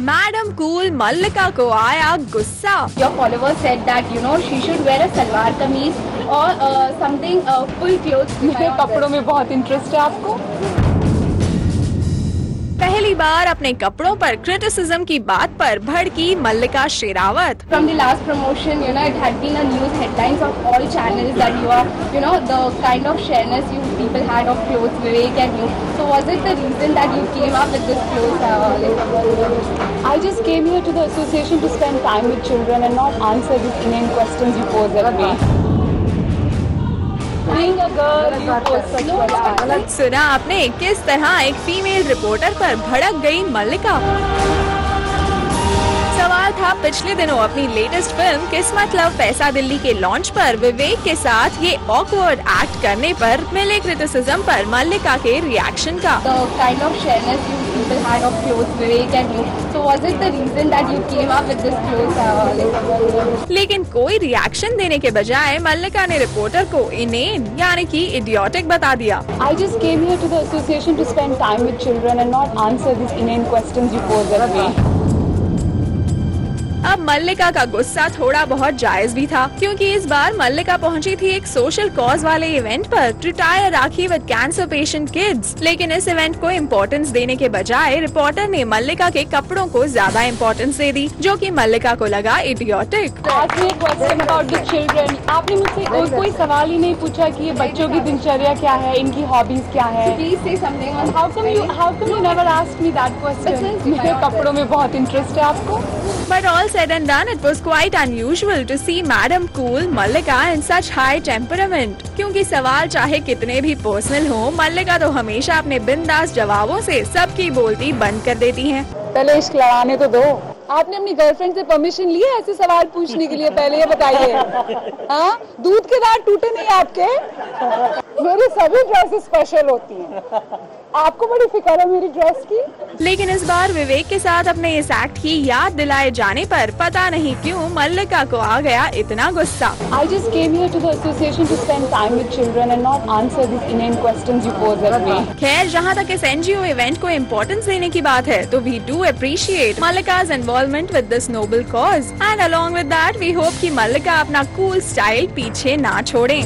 Madam cool मल्लिका को आया गुस्सा। Your followers said that she should wear a salwar kameez or something full clothes. मेरे कपड़ों में बहुत इंटरेस्ट है आपको। पहली बार अपने कपड़ों पर क्रिटिसिज्म की बात पर भड़की मल्लिका Sherawat. From the last promotion, it had been a news headlines of all channels that you are, the kind of shareness you people had of clothes, Vivek and you. So was it the reason that you came up with this clothes? I just came here to the association to spend time with children and not answer these inane questions you pose at me. Being a girl, you pose such questions. सुना आपने किस तरह एक female reporter पर भड़क गई मल्लिका। सवाल था पिछले दिनों अपनी लेटेस्ट फिल्म किस्मत लव पैसा दिल्ली के लॉन्च पर विवेक के साथ ये ऑकवर्ड एक्ट करने पर मिले क्रिटिसिज्म पर मल्लिका के रिएक्शन का। The kind of shareness you people had of clothes, Vivek and you. So was it the reason that you came up with this clothes? लेकिन कोई रिएक्शन देने के बजाय मल्लिका ने रिपोर्टर को इनेन यानी कि इडियोटिक बता दिया। I just came here to the association to spend time with children and not answer these inane questions you pose at me. अब मल्लिका का गुस्सा थोड़ा बहुत जायज भी था, क्योंकि इस बार मल्लिका पहुंची थी एक सोशल कॉज वाले इवेंट पर, retire rakhi with cancer patient kids. लेकिन इस इवेंट को इम्पोर्टेंस देने के बजाय रिपोर्टर ने मल्लिका के कपड़ों को ज्यादा इम्पोर्टेंस दे दी, जो कि मल्लिका को लगा इडियोटिक। आपने मुझसे कोई सवाल ही नहीं पूछा कि ये बच्चों की दिनचर्या क्या है, इनकी हॉबीज क्या है। How come you never asked me that question? मेरे कपड़ों में बहुत इंटरेस्ट है आपको। But all said and done, it was quite unusual to see Madam Cool Mallika in such high temperament. क्योंकि सवाल चाहे कितने भी पर्सनल हो, मल्लिका तो हमेशा अपने बिंदास जवाबों से सबकी बोलती बंद कर देती हैं। पहले इश्क लड़ाने तो दो। आपने अपनी गर्लफ्रेंड से परमिशन ली है ऐसे सवाल पूछने के लिए? पहले ये बताइए। हाँ, दूध के दांत टूटे नहीं आपके? मेरी सभी ड्रेसेस स्पेशल होती हैं। आपको बड़ी फिक्र है मेरी ड्रेस की। लेकिन इस बार विवेक के साथ अपने इस एक्ट की याद दिलाए जाने पर पता नहीं क्यों मल्लिका को आ गया इतना गुस्सा। I just came here to the association to spend time with children and not answer these inane questions you pose at me. खैर, जहाँ तक इस NGO इवेंट को इम्पोर्टेंस देने की बात है, तो we do appreciate Mallika's involvement with this noble cause, and along with that we hope कि मल्लिका अपना cool स्टाइल पीछे ना छोड़े।